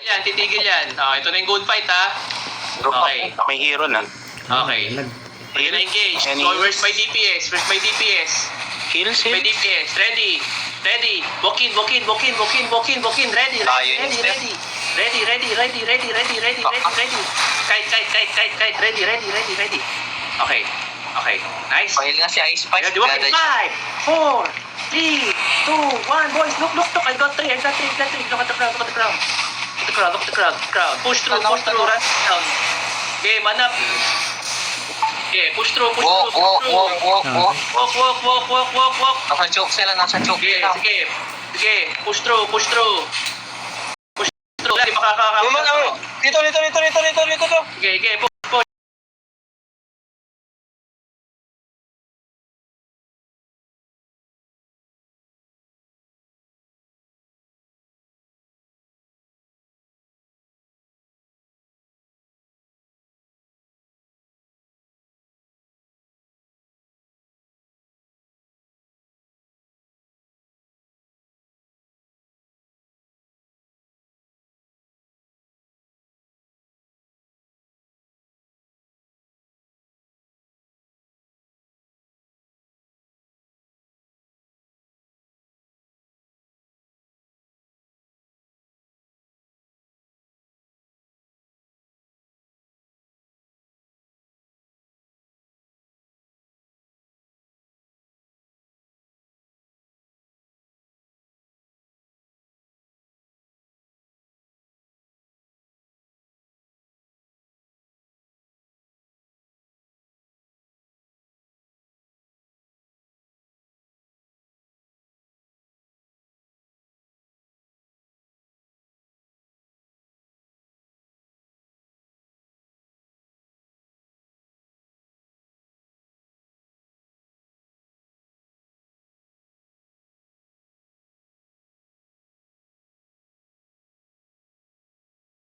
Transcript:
Yan, titigil yan. Ito na yung good fight, ha? Okay. May hero na. Okay. We're gonna engage. Any So, where's heals? my DPS? Where's my DPS? Heals My him. DPS. Ready. Ready. Walk in. Ready. Tayo yung step. Ready. Kite. Ready. Okay. Nice. Pahil nga si Ice Spice. Ready, walk in. 5, 4, 3, 2, 1. Boys, look. I got 3. Look at the crowd. Look at the crowd. Push through. Run down. Okay, man up. Okay, push through. Walk. Walk. Nasa choke sila. Sige. Push through. Hindi makakakamu. Dito. Sige.